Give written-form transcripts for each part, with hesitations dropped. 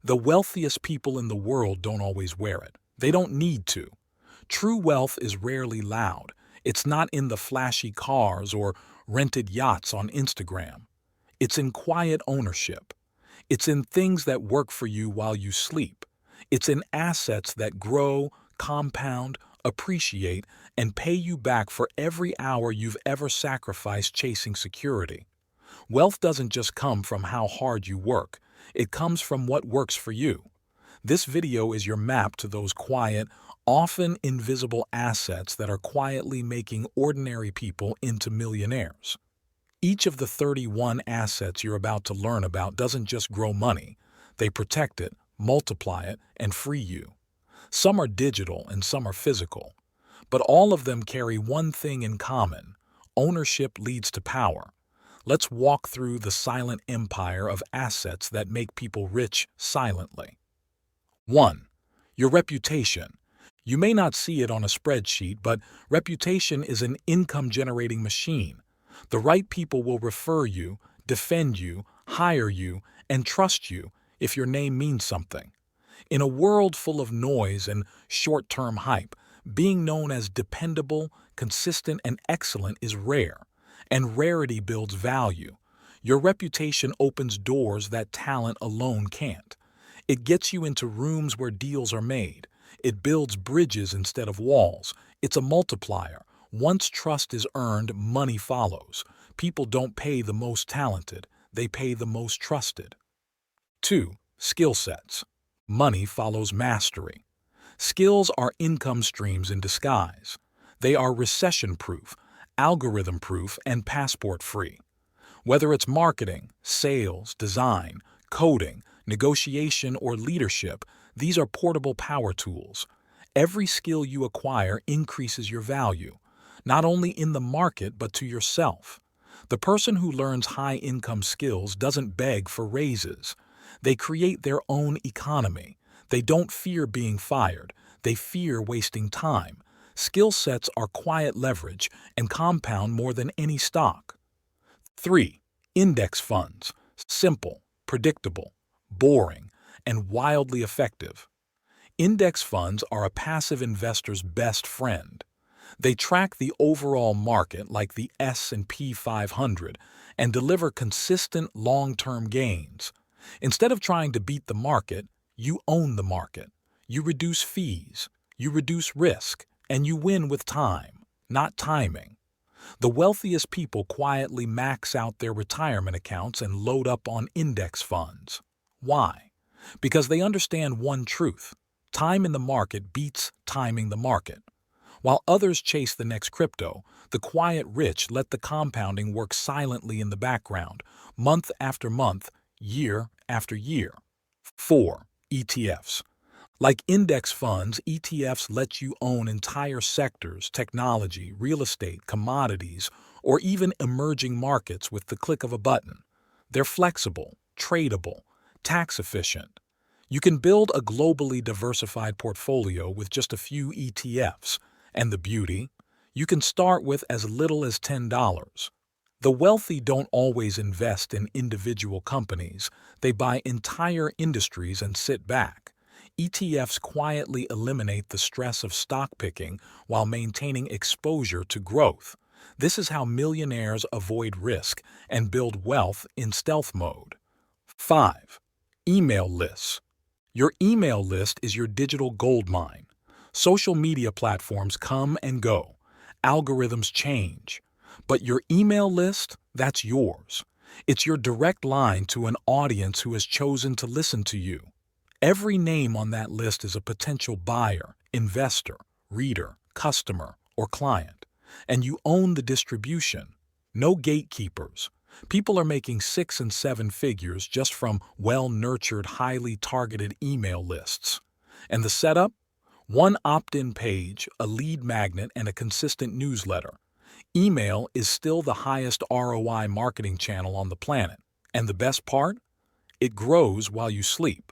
The wealthiest people in the world don't always wear it. They don't need to. True wealth is rarely loud. It's not in the flashy cars or rented yachts on Instagram. It's in quiet ownership. It's in things that work for you while you sleep. It's in assets that grow, compound, appreciate, and pay you back for every hour you've ever sacrificed chasing security. Wealth doesn't just come from how hard you work. It comes from what works for you. This video is your map to those quiet, often invisible assets that are quietly making ordinary people into millionaires. Each of the 31 assets you're about to learn about doesn't just grow money. They protect it, multiply it, and free you. Some are digital and some are physical. But all of them carry one thing in common: ownership leads to power. Let's walk through the silent empire of assets that make people rich silently. 1. Your reputation. You may not see it on a spreadsheet, but reputation is an income-generating machine. The right people will refer you, defend you, hire you, and trust you if your name means something. In a world full of noise and short-term hype, being known as dependable, consistent, and excellent is rare, and rarity builds value. Your reputation opens doors that talent alone can't. It gets you into rooms where deals are made. It builds bridges instead of walls. It's a multiplier. Once trust is earned, money follows. People don't pay the most talented, they pay the most trusted. 2. Skill sets. Money follows mastery. Skills are income streams in disguise. They are recession-proof, algorithm-proof, and passport-free. Whether it's marketing, sales, design, coding, negotiation, or leadership, these are portable power tools. Every skill you acquire increases your value, not only in the market but to yourself. The person who learns high-income skills doesn't beg for raises. They create their own economy. They don't fear being fired. They fear wasting time. Skill sets are quiet leverage and compound more than any stock. 3. Index funds. Simple, predictable, boring, and wildly effective. Index funds are a passive investor's best friend. They track the overall market like the S&P 500 and deliver consistent long-term gains. Instead of trying to beat the market, you own the market. You reduce fees, you reduce risk, and you win with time, not timing. The wealthiest people quietly max out their retirement accounts and load up on index funds. Why? Because they understand one truth: time in the market beats timing the market. While others chase the next crypto, the quiet rich let the compounding work silently in the background, month after month, year after year. 4. ETFs. Like index funds, ETFs let you own entire sectors, technology, real estate, commodities, or even emerging markets with the click of a button. They're flexible, tradable, tax efficient. You can build a globally diversified portfolio with just a few ETFs. And the beauty? You can start with as little as $10. The wealthy don't always invest in individual companies. They buy entire industries and sit back. ETFs quietly eliminate the stress of stock picking while maintaining exposure to growth. This is how millionaires avoid risk and build wealth in stealth mode. 5. Email lists. Your email list is your digital gold mine. Social media platforms come and go. Algorithms change. But your email list, that's yours. It's your direct line to an audience who has chosen to listen to you. Every name on that list is a potential buyer, investor, reader, customer, or client. And you own the distribution. No gatekeepers. People are making 6 and 7 figures just from well-nurtured, highly targeted email lists. And the setup? One opt-in page, a lead magnet, and a consistent newsletter. Email is still the highest ROI marketing channel on the planet. And the best part? It grows while you sleep.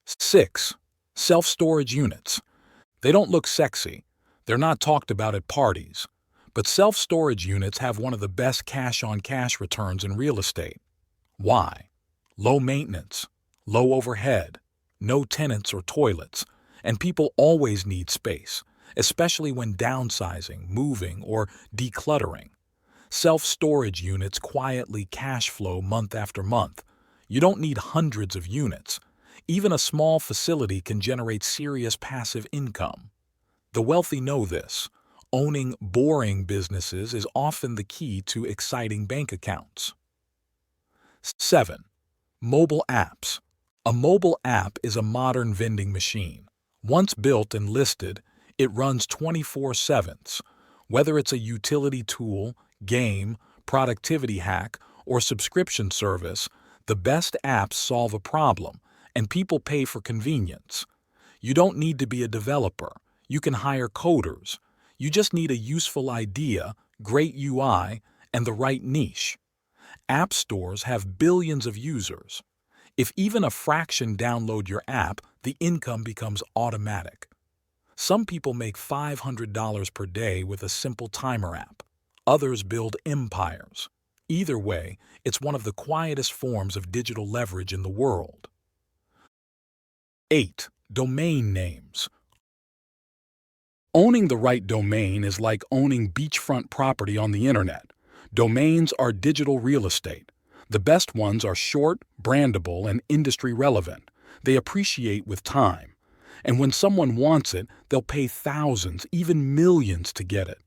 6. Self-storage units. They don't look sexy. They're not talked about at parties. But self-storage units have one of the best cash-on-cash returns in real estate. Why? Low maintenance, low overhead, no tenants or toilets, and people always need space, especially when downsizing, moving, or decluttering. Self-storage units quietly cash flow month after month. You don't need hundreds of units. Even a small facility can generate serious passive income. The wealthy know this. Owning boring businesses is often the key to exciting bank accounts. 7. Mobile apps. A mobile app is a modern vending machine. Once built and listed, it runs 24/7. Whether it's a utility tool, game, productivity hack, or subscription service, the best apps solve a problem, and people pay for convenience. You don't need to be a developer. You can hire coders. You just need a useful idea, great UI, and the right niche. App stores have billions of users. If even a fraction download your app, the income becomes automatic. Some people make $500 per day with a simple timer app. Others build empires. Either way, it's one of the quietest forms of digital leverage in the world. 8. Domain names. Owning the right domain is like owning beachfront property on the internet. Domains are digital real estate. The best ones are short, brandable, and industry relevant. They appreciate with time. And when someone wants it, they'll pay thousands, even millions to get it.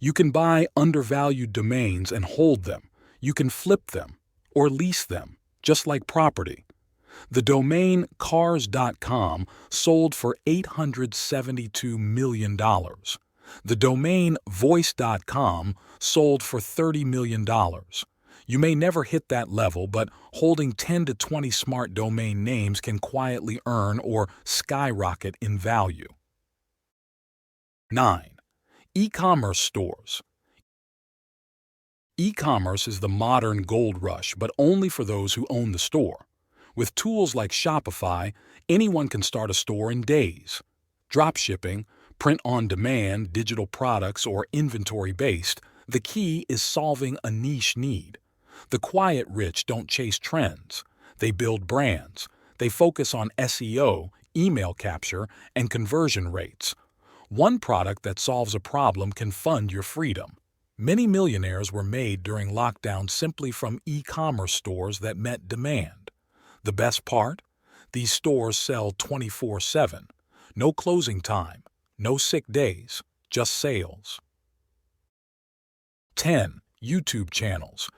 You can buy undervalued domains and hold them. You can flip them or lease them, just like property. The domain cars.com sold for $872 million. The domain voice.com sold for $30 million. You may never hit that level, but holding 10 to 20 smart domain names can quietly earn or skyrocket in value. 9. E-commerce stores. E-commerce is the modern gold rush, but only for those who own the store. With tools like Shopify, anyone can start a store in days. Dropshipping, print-on-demand, digital products, or inventory-based, the key is solving a niche need. The quiet rich don't chase trends. They build brands. They focus on SEO, email capture, and conversion rates. One product that solves a problem can fund your freedom. Many millionaires were made during lockdown simply from e-commerce stores that met demand. The best part? These stores sell 24/7. No closing time, no sick days, just sales. 10. YouTube channels.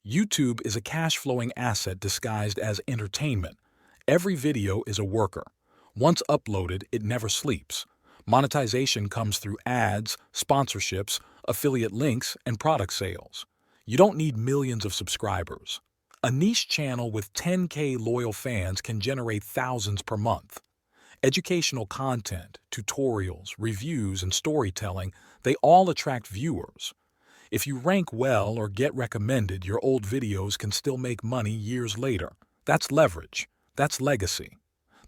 YouTube is a cash-flowing asset disguised as entertainment. Every video is a worker. Once uploaded, it never sleeps. Monetization comes through ads, sponsorships, affiliate links, and product sales. You don't need millions of subscribers. A niche channel with 10K loyal fans can generate thousands per month. Educational content, tutorials, reviews, and storytelling, they all attract viewers. If you rank well or get recommended, your old videos can still make money years later. That's leverage. That's legacy.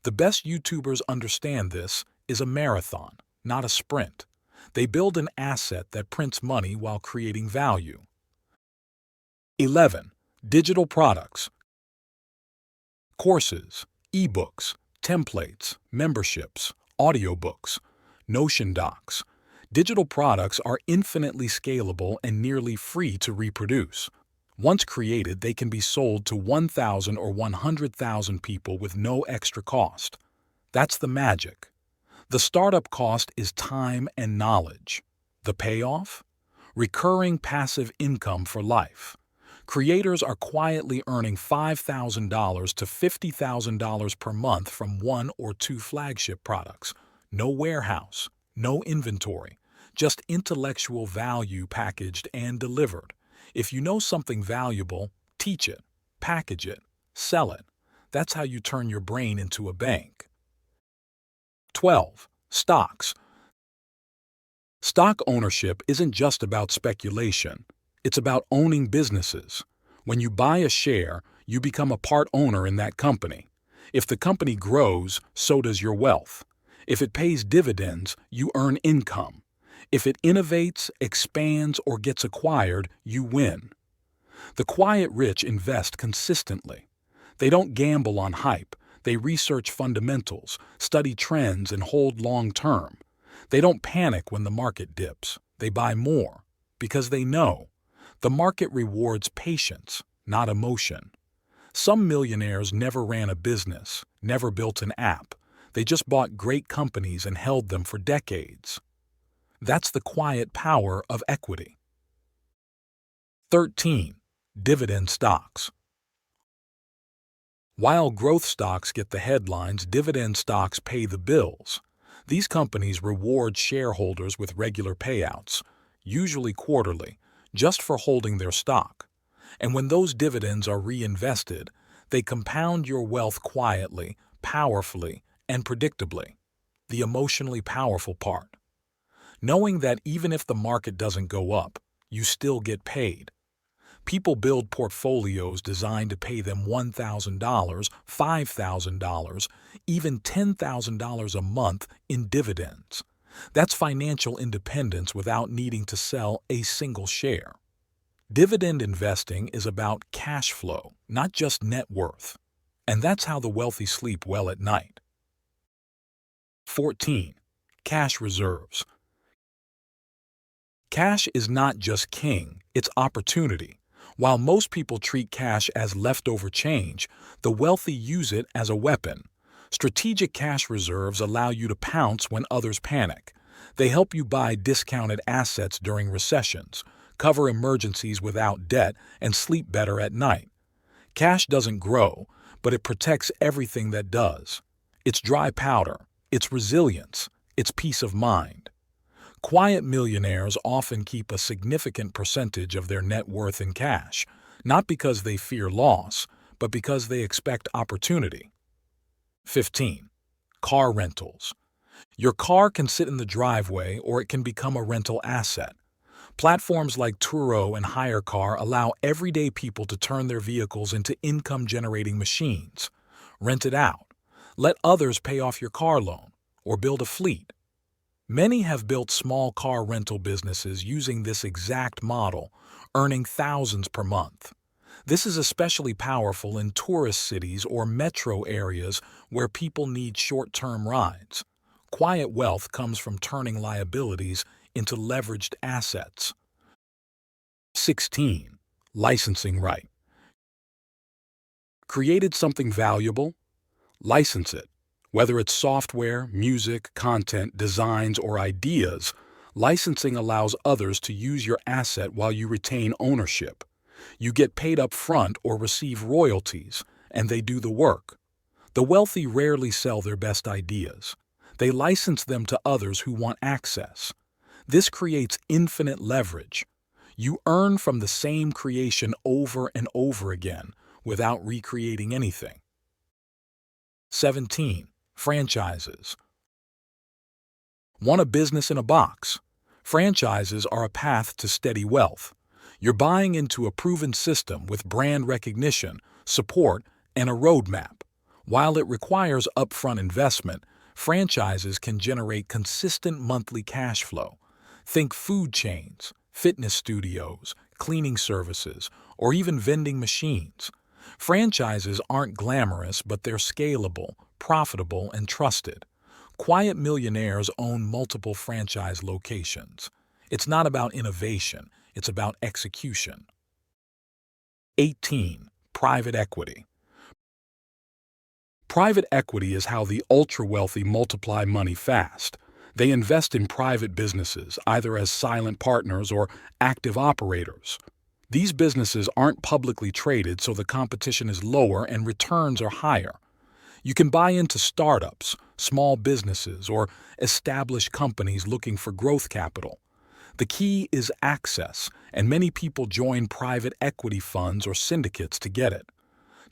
The best YouTubers understand this is a marathon, not a sprint. They build an asset that prints money while creating value. 11. Digital products. Courses, ebooks, templates, memberships, audiobooks, Notion docs. Digital products are infinitely scalable and nearly free to reproduce. Once created, they can be sold to 1,000 or 100,000 people with no extra cost. That's the magic. The startup cost is time and knowledge. The payoff? Recurring passive income for life. Creators are quietly earning $5,000 to $50,000 per month from 1 or 2 flagship products. No warehouse, no inventory, just intellectual value packaged and delivered. If you know something valuable, teach it, package it, sell it. That's how you turn your brain into a bank. 12. Stocks. Stock ownership isn't just about speculation. It's about owning businesses. When you buy a share, you become a part owner in that company. If the company grows, so does your wealth. If it pays dividends, you earn income. If it innovates, expands, or gets acquired, you win. The quiet rich invest consistently. They don't gamble on hype. They research fundamentals, study trends, and hold long-term. They don't panic when the market dips. They buy more because they know the market rewards patience, not emotion. Some millionaires never ran a business, never built an app. They just bought great companies and held them for decades. That's the quiet power of equity. 13. Dividend stocks. While growth stocks get the headlines, dividend stocks pay the bills. These companies reward shareholders with regular payouts, usually quarterly, just for holding their stock. And when those dividends are reinvested, they compound your wealth quietly, powerfully, and predictably. The emotionally powerful part. Knowing that even if the market doesn't go up, you still get paid. People build portfolios designed to pay them $1,000, $5,000, even $10,000 a month in dividends. That's financial independence without needing to sell a single share. Dividend investing is about cash flow, not just net worth. And that's how the wealthy sleep well at night. 14. Cash reserves. Cash is not just king, it's opportunity. While most people treat cash as leftover change, the wealthy use it as a weapon. Strategic cash reserves allow you to pounce when others panic. They help you buy discounted assets during recessions, cover emergencies without debt, and sleep better at night. Cash doesn't grow, but it protects everything that does. It's dry powder, it's resilience, it's peace of mind. Quiet millionaires often keep a significant percentage of their net worth in cash, not because they fear loss, but because they expect opportunity. 15. Car rentals. Your car can sit in the driveway or it can become a rental asset. Platforms like Turo and HireCar allow everyday people to turn their vehicles into income-generating machines. Rent it out. Let others pay off your car loan, or build a fleet. Many have built small car rental businesses using this exact model, earning thousands per month. This is especially powerful in tourist cities or metro areas where people need short-term rides. Quiet wealth comes from turning liabilities into leveraged assets. 16. Licensing right. Created something valuable? License it. Whether it's software, music, content, designs, or ideas, licensing allows others to use your asset while you retain ownership. You get paid up front or receive royalties, and they do the work. The wealthy rarely sell their best ideas. They license them to others who want access. This creates infinite leverage. You earn from the same creation over and over again without recreating anything. 17. Franchises. Want a business in a box? Franchises are a path to steady wealth. You're buying into a proven system with brand recognition, support, and a roadmap. While it requires upfront investment, franchises can generate consistent monthly cash flow. Think food chains, fitness studios, cleaning services, or even vending machines. Franchises aren't glamorous, but they're scalable, profitable, and trusted. Quiet millionaires own multiple franchise locations. It's not about innovation, it's about execution. 18. Private equity. Private equity is how the ultra-wealthy multiply money fast. They invest in private businesses, either as silent partners or active operators. These businesses aren't publicly traded, so the competition is lower and returns are higher. You can buy into startups, small businesses, or established companies looking for growth capital. The key is access, and many people join private equity funds or syndicates to get it.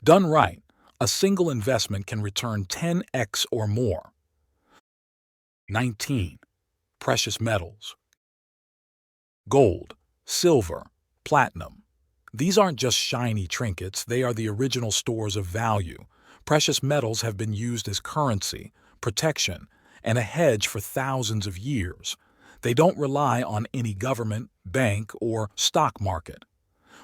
Done right, a single investment can return 10x or more. 19. Precious metals. Gold, silver, platinum. These aren't just shiny trinkets, they are the original stores of value. Precious metals have been used as currency, protection, and a hedge for thousands of years. They don't rely on any government, bank, or stock market.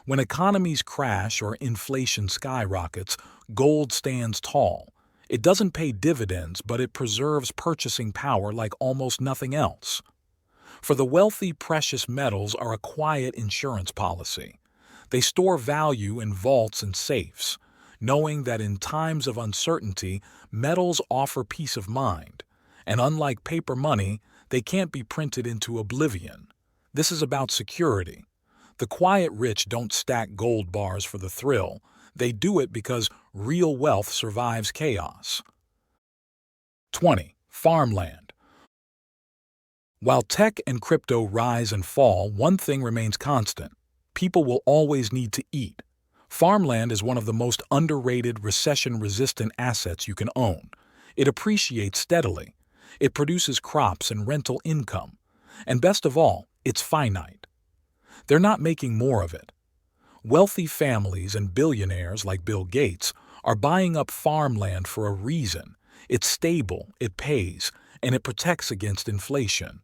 When economies crash or inflation skyrockets, gold stands tall. It doesn't pay dividends, but it preserves purchasing power like almost nothing else. For the wealthy, precious metals are a quiet insurance policy. They store value in vaults and safes, knowing that in times of uncertainty, metals offer peace of mind. And unlike paper money, they can't be printed into oblivion. This is about security. The quiet rich don't stack gold bars for the thrill. They do it because real wealth survives chaos. 20. Farmland. While tech and crypto rise and fall, one thing remains constant. People will always need to eat. Farmland is one of the most underrated, recession-resistant assets you can own. It appreciates steadily. It produces crops and rental income. And best of all, it's finite. They're not making more of it. Wealthy families and billionaires like Bill Gates are buying up farmland for a reason. It's stable, it pays, and it protects against inflation.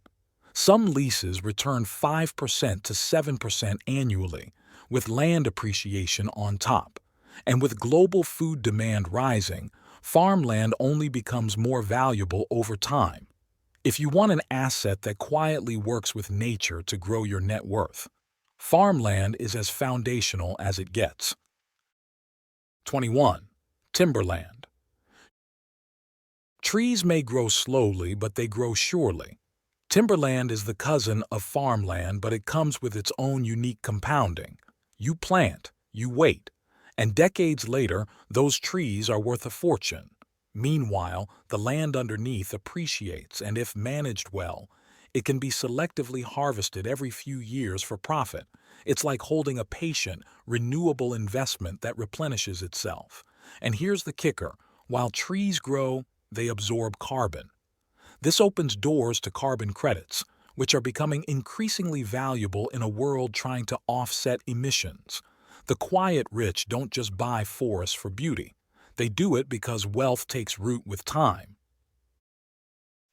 Some leases return 5% to 7% annually, with land appreciation on top. And with global food demand rising, farmland only becomes more valuable over time. If you want an asset that quietly works with nature to grow your net worth, farmland is as foundational as it gets. 21. Timberland. Trees may grow slowly, but they grow surely. Timberland is the cousin of farmland, but it comes with its own unique compounding. You plant, you wait, and decades later, those trees are worth a fortune. Meanwhile, the land underneath appreciates, and if managed well, it can be selectively harvested every few years for profit. It's like holding a patient, renewable investment that replenishes itself. And here's the kicker: while trees grow, they absorb carbon. This opens doors to carbon credits, which are becoming increasingly valuable in a world trying to offset emissions. The quiet rich don't just buy forests for beauty. They do it because wealth takes root with time.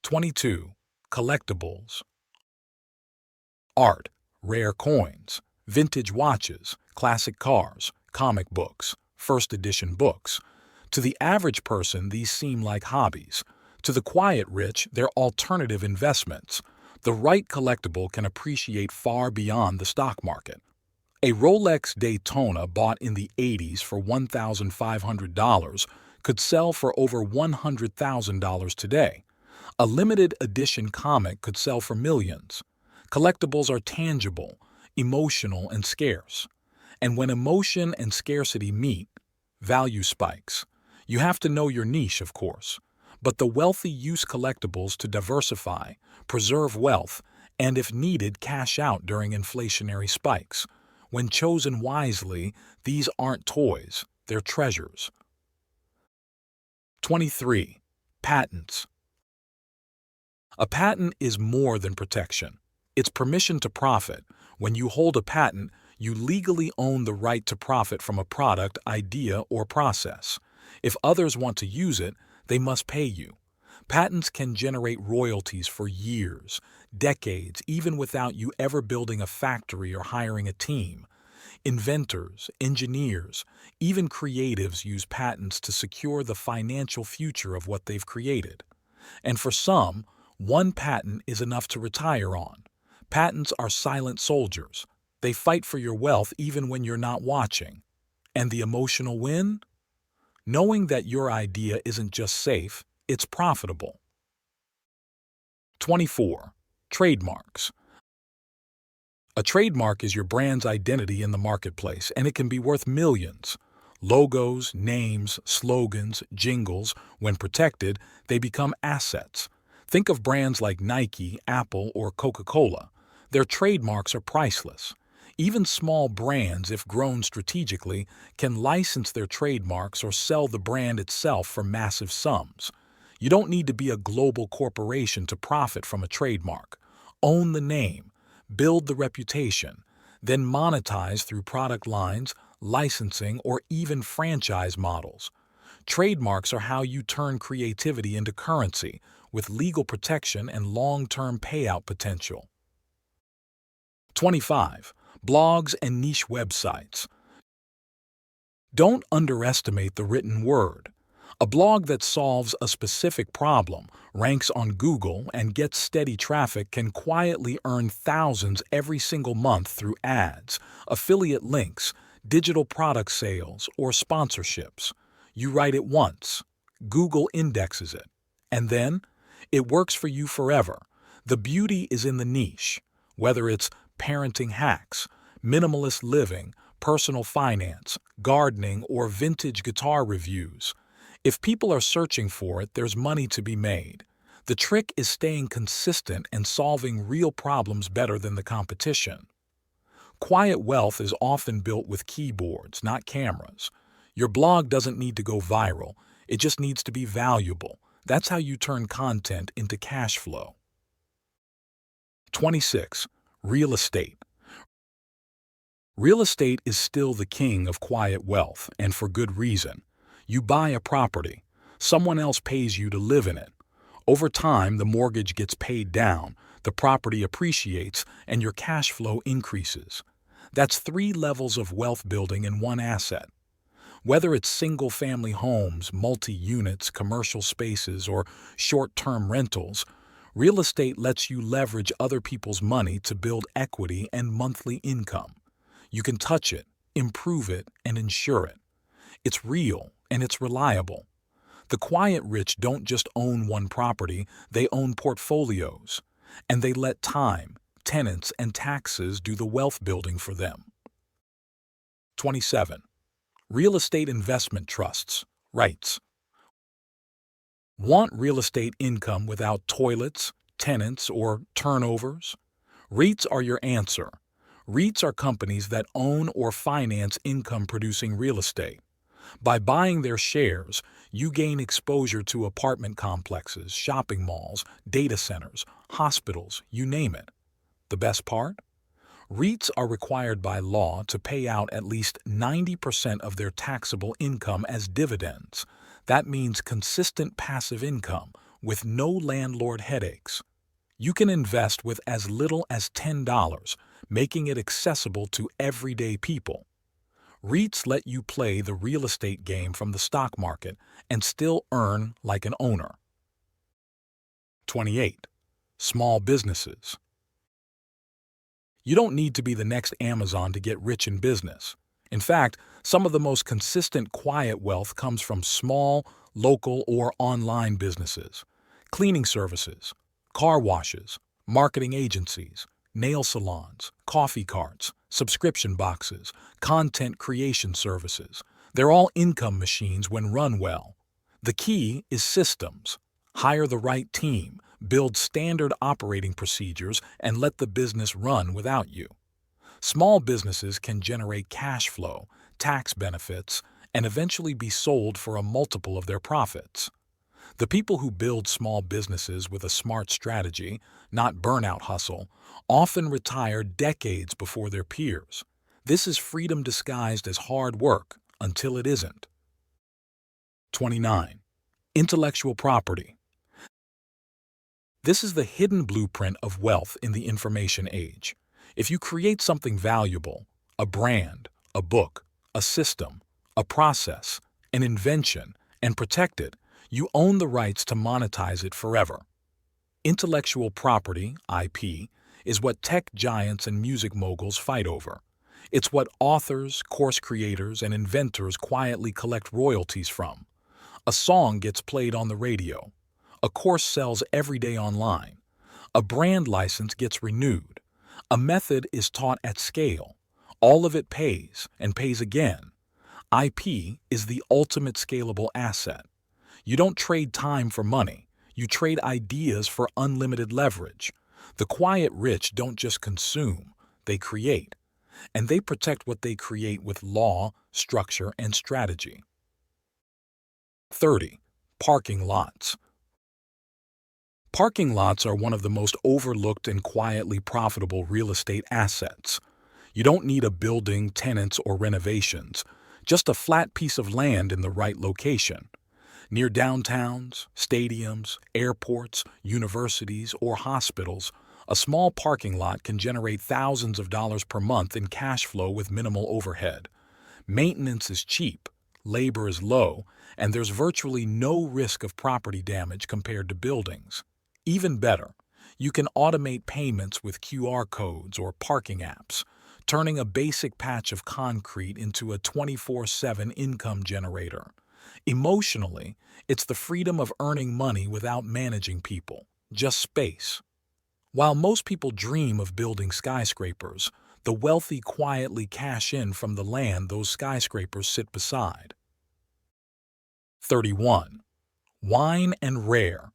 22. Collectibles. Art, rare coins, vintage watches, classic cars, comic books, first edition books. To the average person, these seem like hobbies. To the quiet rich, they're alternative investments. The right collectible can appreciate far beyond the stock market. A Rolex Daytona bought in the 80s for $1,500 could sell for over $100,000 today. A limited edition comic could sell for millions. Collectibles are tangible, emotional, and scarce. And when emotion and scarcity meet, value spikes. You have to know your niche, of course. But the wealthy use collectibles to diversify, preserve wealth, and if needed, cash out during inflationary spikes. When chosen wisely, these aren't toys, they're treasures. 23. Patents. A patent is more than protection. It's permission to profit. When you hold a patent, you legally own the right to profit from a product, idea, or process. If others want to use it, they must pay you. Patents can generate royalties for years, decades, even without you ever building a factory or hiring a team. Inventors, engineers, even creatives use patents to secure the financial future of what they've created. And for some, one patent is enough to retire on. Patents are silent soldiers. They fight for your wealth even when you're not watching. And the emotional win? Knowing that your idea isn't just safe, it's profitable. 24. Trademarks. A trademark is your brand's identity in the marketplace, and it can be worth millions. Logos, names, slogans, jingles, when protected, they become assets. Think of brands like Nike, Apple, or Coca-Cola. Their trademarks are priceless. Even small brands, if grown strategically, can license their trademarks or sell the brand itself for massive sums. You don't need to be a global corporation to profit from a trademark. Own the name, build the reputation, then monetize through product lines, licensing, or even franchise models. Trademarks are how you turn creativity into currency, with legal protection and long-term payout potential. 25. Blogs and niche websites. Don't underestimate the written word. A blog that solves a specific problem, ranks on Google, and gets steady traffic can quietly earn thousands every single month through ads, affiliate links, digital product sales, or sponsorships. You write it once, Google indexes it, and then it works for you forever. The beauty is in the niche, whether it's parenting hacks, minimalist living, personal finance, gardening, or vintage guitar reviews. If people are searching for it, there's money to be made. The trick is staying consistent and solving real problems better than the competition. Quiet wealth is often built with keyboards, not cameras. Your blog doesn't need to go viral, it just needs to be valuable. That's how you turn content into cash flow. 26. Real estate. Real estate is still the king of quiet wealth, and for good reason. You buy a property. Someone else pays you to live in it. Over time, the mortgage gets paid down, the property appreciates, and your cash flow increases. That's 3 levels of wealth building in one asset. Whether it's single-family homes, multi-units, commercial spaces, or short-term rentals, real estate lets you leverage other people's money to build equity and monthly income. You can touch it, improve it, and insure it. It's real, and it's reliable. The quiet rich don't just own one property, they own portfolios, and they let time, tenants, and taxes do the wealth building for them. 27. Real estate investment trusts, REITs. Want real estate income without toilets, tenants, or turnovers? REITs are your answer. REITs are companies that own or finance income-producing real estate. By buying their shares, you gain exposure to apartment complexes, shopping malls, data centers, hospitals, you name it. The best part? REITs are required by law to pay out at least 90% of their taxable income as dividends. That means consistent passive income with no landlord headaches. You can invest with as little as $10, making it accessible to everyday people. REITs let you play the real estate game from the stock market and still earn like an owner. 28. Small businesses. You don't need to be the next Amazon to get rich in business. In fact, some of the most consistent quiet wealth comes from small, local, or online businesses. Cleaning services, car washes, marketing agencies, nail salons, coffee carts, subscription boxes, content creation services. They're all income machines when run well. The key is systems. Hire the right team, build standard operating procedures, and let the business run without you. Small businesses can generate cash flow, tax benefits, and eventually be sold for a multiple of their profits. The people who build small businesses with a smart strategy, not burnout hustle, often retire decades before their peers. This is freedom disguised as hard work until it isn't. 29. Intellectual property. This is the hidden blueprint of wealth in the information age. If you create something valuable, a brand, a book, a system, a process, an invention, and protect it, you own the rights to monetize it forever. Intellectual property, IP, is what tech giants and music moguls fight over. It's what authors, course creators, and inventors quietly collect royalties from. A song gets played on the radio. A course sells every day online. A brand license gets renewed. A method is taught at scale. All of it pays, and pays again. IP is the ultimate scalable asset. You don't trade time for money. You trade ideas for unlimited leverage. The quiet rich don't just consume, they create. And they protect what they create with law, structure, and strategy. 30. Parking lots. Parking lots are one of the most overlooked and quietly profitable real estate assets. You don't need a building, tenants, or renovations, just a flat piece of land in the right location. Near downtowns, stadiums, airports, universities, or hospitals, a small parking lot can generate thousands of dollars per month in cash flow with minimal overhead. Maintenance is cheap, labor is low, and there's virtually no risk of property damage compared to buildings. Even better, you can automate payments with QR codes or parking apps, turning a basic patch of concrete into a 24/7 income generator. Emotionally, it's the freedom of earning money without managing people, just space. While most people dream of building skyscrapers, the wealthy quietly cash in from the land those skyscrapers sit beside. 31. Wine and rare.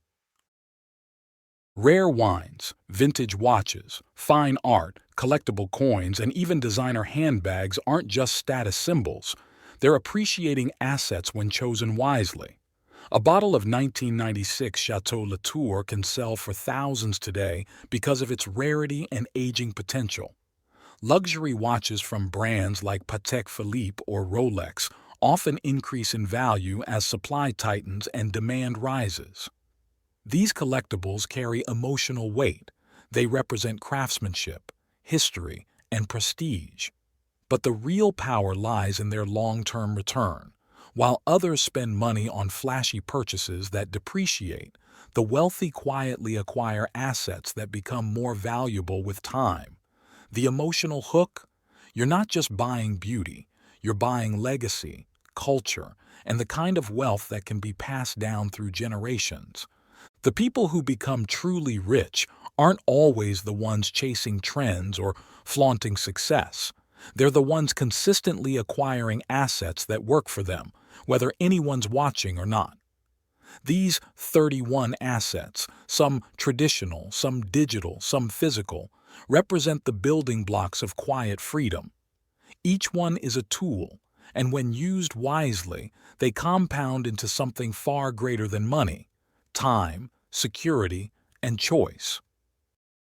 Rare wines, vintage watches, fine art, collectible coins, and even designer handbags aren't just status symbols. They're appreciating assets when chosen wisely. A bottle of 1996 Chateau Latour can sell for thousands today because of its rarity and aging potential. Luxury watches from brands like Patek Philippe or Rolex often increase in value as supply tightens and demand rises. These collectibles carry emotional weight. They represent craftsmanship, history, and prestige. But the real power lies in their long-term return. While others spend money on flashy purchases that depreciate, the wealthy quietly acquire assets that become more valuable with time. The emotional hook? You're not just buying beauty, you're buying legacy, culture, and the kind of wealth that can be passed down through generations. The people who become truly rich aren't always the ones chasing trends or flaunting success. They're the ones consistently acquiring assets that work for them, whether anyone's watching or not. These 31 assets, some traditional, some digital, some physical, represent the building blocks of quiet freedom. Each one is a tool, and when used wisely, they compound into something far greater than money: time, security, and choice.